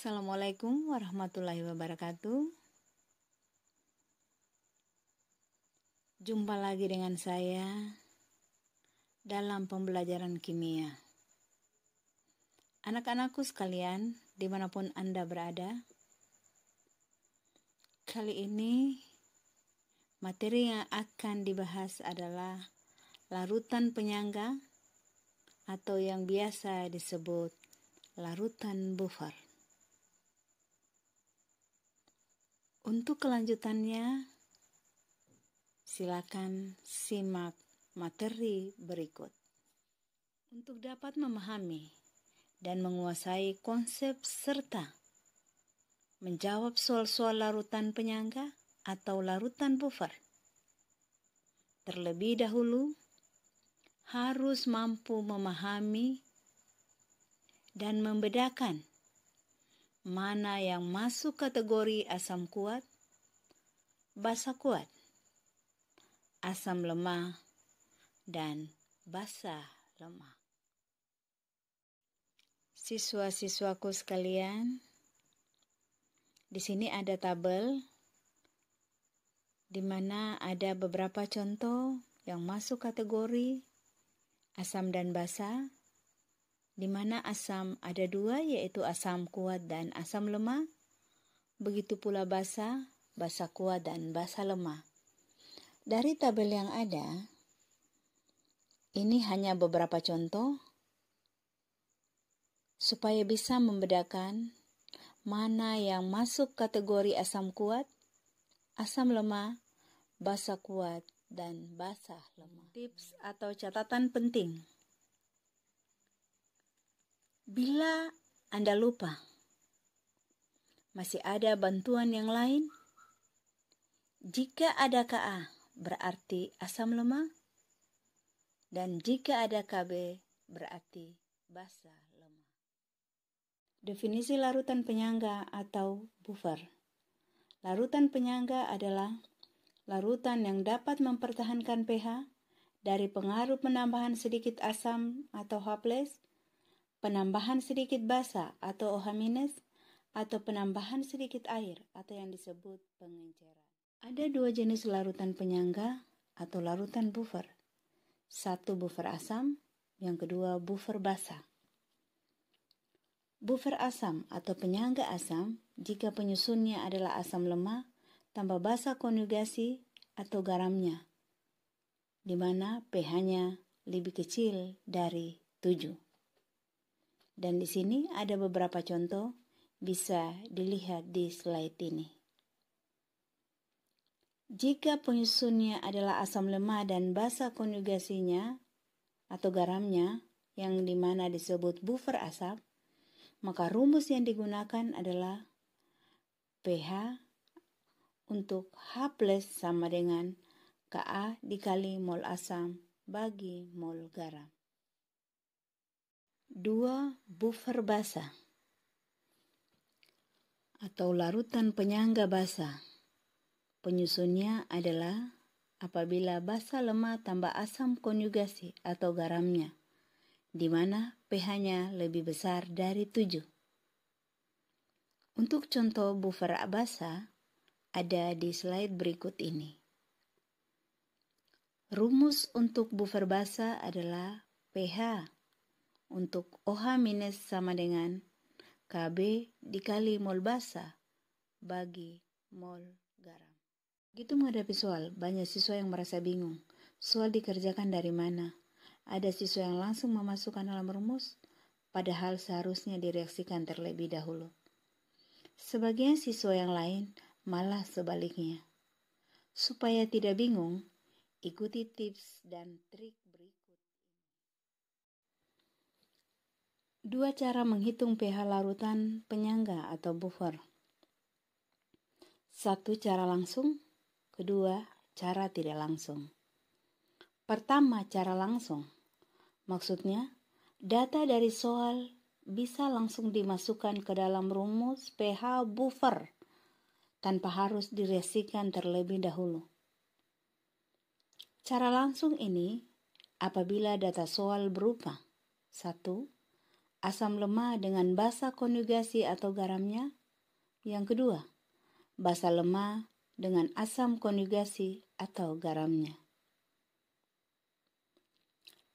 Assalamualaikum warahmatullahi wabarakatuh. Jumpa lagi dengan saya dalam pembelajaran kimia. Anak-anakku sekalian, dimanapun Anda berada, kali ini materi yang akan dibahas adalah larutan penyangga atau yang biasa disebut larutan buffer. Untuk kelanjutannya, silakan simak materi berikut. Untuk dapat memahami dan menguasai konsep serta menjawab soal-soal larutan penyangga atau larutan buffer, terlebih dahulu harus mampu memahami dan membedakan mana yang masuk kategori asam kuat, basa kuat, asam lemah, dan basa lemah. Siswa-siswaku sekalian, di sini ada tabel di mana ada beberapa contoh yang masuk kategori asam dan basa, di mana asam ada dua, yaitu asam kuat dan asam lemah. Begitu pula basa kuat dan basa lemah. Dari tabel yang ada, ini hanya beberapa contoh supaya bisa membedakan mana yang masuk kategori asam kuat, asam lemah, basa kuat, dan basa lemah. Tips atau catatan penting. Bila Anda lupa, masih ada bantuan yang lain. Jika ada Ka berarti asam lemah, dan jika ada Kb berarti basa lemah. Definisi larutan penyangga atau buffer. Larutan penyangga adalah larutan yang dapat mempertahankan pH dari pengaruh penambahan sedikit asam atau H+, penambahan sedikit basa atau OH-, atau penambahan sedikit air atau yang disebut pengenceran. Ada dua jenis larutan penyangga atau larutan buffer. Satu buffer asam, yang kedua buffer basa. Buffer asam atau penyangga asam jika penyusunnya adalah asam lemah tambah basa konjugasi atau garamnya, di mana pH-nya lebih kecil dari 7. Dan di sini ada beberapa contoh, bisa dilihat di slide ini. Jika penyusunnya adalah asam lemah dan basa konjugasinya atau garamnya, yang dimana disebut buffer asam, maka rumus yang digunakan adalah pH untuk H+ sama dengan Ka dikali mol asam bagi mol garam. 2. Buffer basa atau larutan penyangga basa. Penyusunnya adalah apabila basa lemah tambah asam konjugasi atau garamnya, di mana pH-nya lebih besar dari 7. Untuk contoh buffer basa ada di slide berikut ini. Rumus untuk buffer basa adalah pH untuk OH- sama dengan Kb dikali mol basa bagi mol garam. Begitu menghadapi soal, banyak siswa yang merasa bingung. Soal dikerjakan dari mana? Ada siswa yang langsung memasukkan dalam rumus, padahal seharusnya direaksikan terlebih dahulu. Sebagian siswa yang lain malah sebaliknya. Supaya tidak bingung, ikuti tips dan trik berikut. 2 cara menghitung pH larutan penyangga atau buffer. 1 cara langsung, kedua cara tidak langsung. Pertama, cara langsung. Maksudnya, data dari soal bisa langsung dimasukkan ke dalam rumus pH buffer tanpa harus direaksikan terlebih dahulu. Cara langsung ini apabila data soal berupa 1. asam lemah dengan basa konjugasi atau garamnya. Yang kedua, basa lemah dengan asam konjugasi atau garamnya.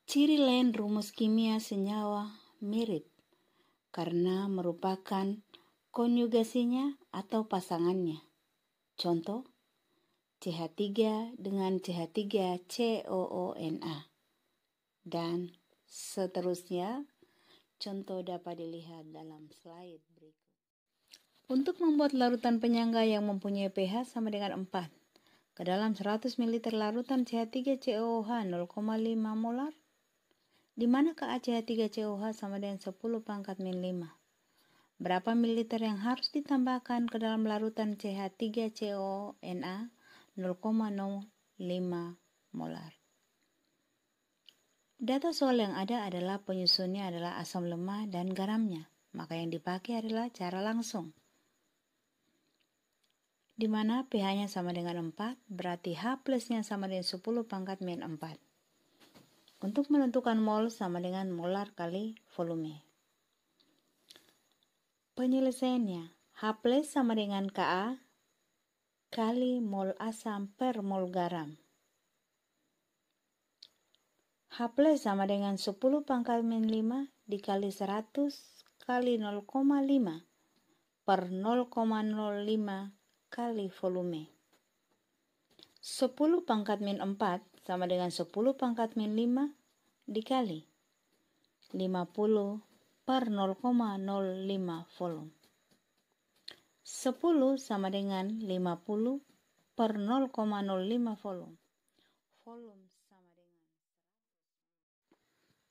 Ciri lain rumus kimia senyawa mirip karena merupakan konjugasinya atau pasangannya. Contoh, CH3 dengan CH3COONA dan seterusnya. Contoh dapat dilihat dalam slide berikut. Untuk membuat larutan penyangga yang mempunyai pH sama dengan 4, ke dalam 100 ml larutan CH3COOH 0,5 molar, di mana KaCH3COOH sama dengan 10 pangkat min 5. Berapa mililiter yang harus ditambahkan ke dalam larutan CH3COONA 0,05 molar? Data soal yang ada adalah penyusunnya adalah asam lemah dan garamnya, maka yang dipakai adalah cara langsung. Di mana pH-nya sama dengan 4, berarti H plusnya sama dengan 10 pangkat min 4. Untuk menentukan mol sama dengan molar kali volume. Penyelesaiannya, H plus sama dengan Ka kali mol asam per mol garam. H plus sama dengan 10 pangkat min 5 dikali 100 kali 0,5 per 0,05 kali volume. 10 pangkat min 4 sama dengan 10 pangkat min 5 dikali 50 per 0,05 volume. 10 sama dengan 50 per 0,05 volume. Volume sama dengan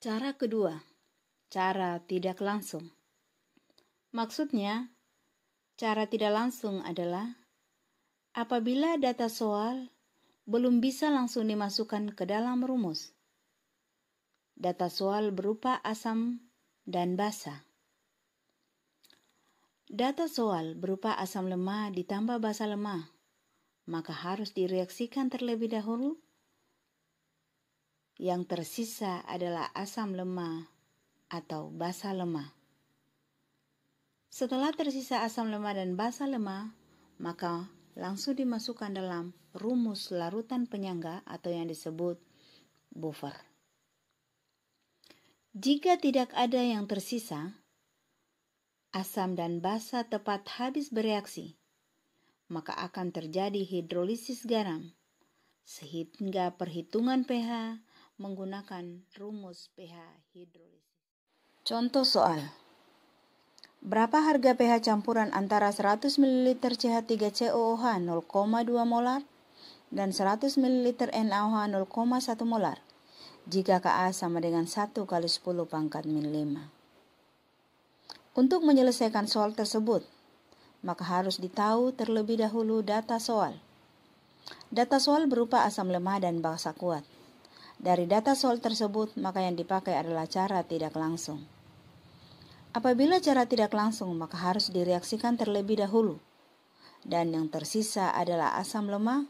100. Cara kedua, cara tidak langsung. Maksudnya, cara tidak langsung adalah apabila data soal belum bisa langsung dimasukkan ke dalam rumus. Data soal berupa asam dan basa. Data soal berupa asam lemah ditambah basa lemah, maka harus direaksikan terlebih dahulu. Yang tersisa adalah asam lemah atau basa lemah. Setelah tersisa asam lemah dan basa lemah, maka langsung dimasukkan dalam rumus larutan penyangga atau yang disebut buffer. Jika tidak ada yang tersisa, asam dan basa tepat habis bereaksi, maka akan terjadi hidrolisis garam, sehingga perhitungan pH menggunakan rumus pH hidrolisis. Contoh soal. Berapa harga pH campuran antara 100 ml CH3COOH 0,2 molar dan 100 ml NaOH 0,1 molar jika Ka sama dengan 1 kali 10 pangkat min 5. Untuk menyelesaikan soal tersebut, maka harus ditahu terlebih dahulu data soal. Data soal berupa asam lemah dan basa kuat. Dari data soal tersebut, maka yang dipakai adalah cara tidak langsung. Apabila cara tidak langsung, maka harus direaksikan terlebih dahulu. Dan yang tersisa adalah asam lemah,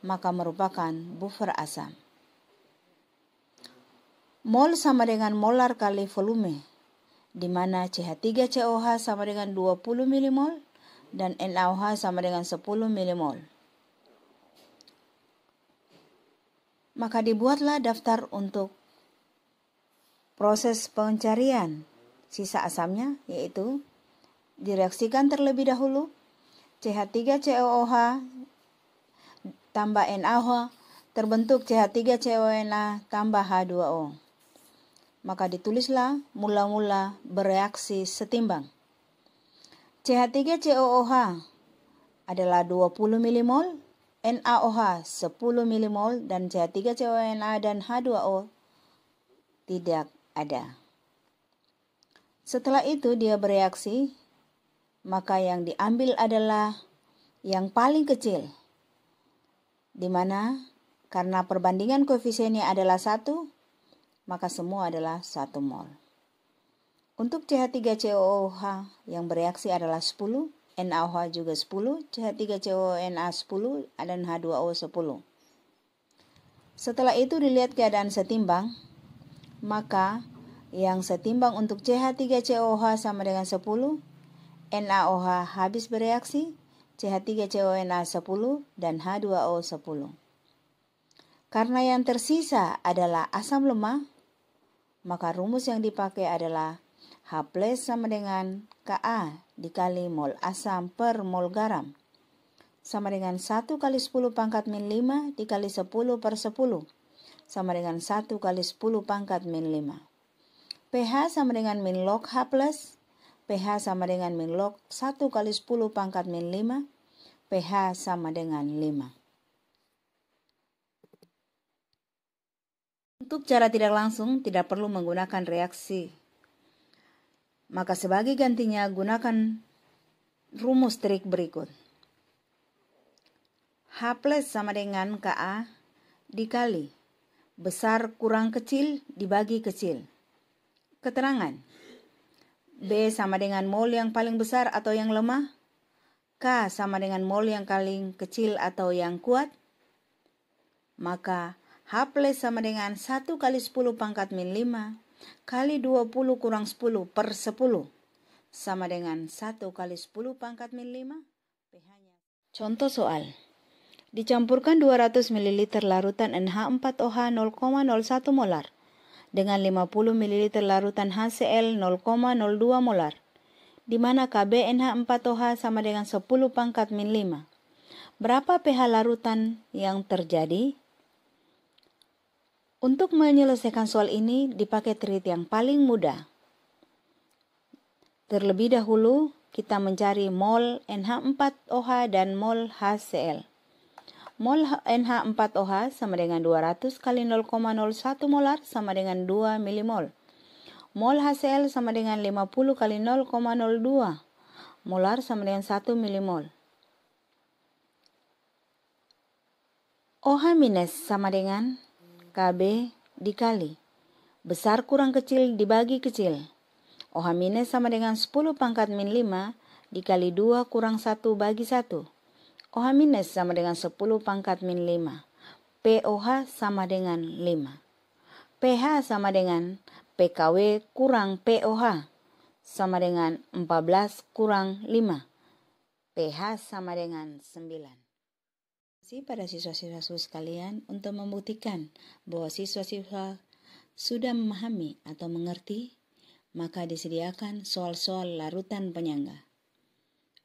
maka merupakan buffer asam. Mol sama dengan molar kali volume, di mana CH3COOH sama dengan 20 mmol dan NaOH sama dengan 10 mmol. Maka dibuatlah daftar untuk proses pencarian sisa asamnya, yaitu direaksikan terlebih dahulu CH3COOH tambah NaOH terbentuk CH3COONA tambah H2O. Maka ditulislah mula-mula bereaksi setimbang. CH3COOH adalah 20 mmol, NaOH 10 mmol, dan CH3COONA dan H2O tidak ada. Setelah itu dia bereaksi, maka yang diambil adalah yang paling kecil, di mana karena perbandingan koefisiennya adalah 1, maka semua adalah 1 mol. Untuk CH3COOH yang bereaksi adalah 10, NaOH juga 10, CH3COONA 10, dan H2O 10. Setelah itu dilihat keadaan setimbang, maka yang setimbang untuk CH3COOH sama dengan 10, NaOH habis bereaksi, CH3CONa 10 dan H2O 10. Karena yang tersisa adalah asam lemah, maka rumus yang dipakai adalah H+ sama dengan Ka dikali mol asam per mol garam sama dengan 1 kali 10 pangkat min 5 dikali 10 per 10 sama dengan 1 kali 10 pangkat min 5. pH sama dengan min log H+, pH sama dengan min log 1 kali 10 pangkat min 5, pH sama dengan 5. Untuk cara tidak langsung, tidak perlu menggunakan reaksi. Maka sebagai gantinya, gunakan rumus trik berikut. H+ sama dengan Ka dikali besar kurang kecil dibagi kecil. Keterangan. B sama dengan mol yang paling besar atau yang lemah. K sama dengan mol yang paling kecil atau yang kuat. Maka H+ sama dengan 1 kali 10 pangkat min 5 kali 20 kurang 10 per 10 sama dengan 1 kali 10 pangkat min 5 pH-nya. Contoh soal. Dicampurkan 200 ml larutan NH4OH 0,01 molar dengan 50 ml larutan HCl 0,02 molar, di mana Kb NH4OH sama dengan 10 pangkat min 5. Berapa pH larutan yang terjadi? Untuk menyelesaikan soal ini dipakai trik yang paling mudah. Terlebih dahulu kita mencari mol NH4OH dan mol HCl. Mol NH4OH sama dengan 200 kali 0,01 molar sama dengan 2 milimol. Mol HCl sama dengan 50 kali 0,02 molar sama dengan 1 milimol. OH- sama dengan Kb dikali besar kurang kecil dibagi kecil. OH- sama dengan 10 pangkat min 5 dikali 2 kurang 1 bagi 1. OH- sama dengan 10 pangkat min 5. POH sama dengan 5. pH sama dengan PKW kurang POH sama dengan 14 kurang 5. pH sama dengan 9. Pada siswa-siswa sekalian untuk membuktikan bahwa siswa-siswa sudah memahami atau mengerti, maka disediakan soal-soal larutan penyangga.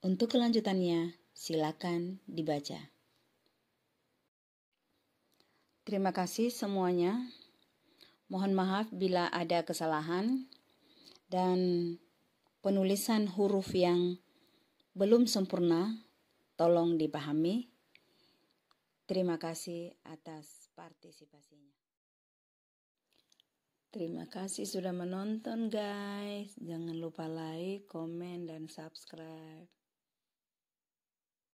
Untuk kelanjutannya, silakan dibaca. Terima kasih semuanya. Mohon maaf bila ada kesalahan dan penulisan huruf yang belum sempurna, tolong dipahami. Terima kasih atas partisipasinya. Terima kasih sudah menonton guys. Jangan lupa like, komen, dan subscribe.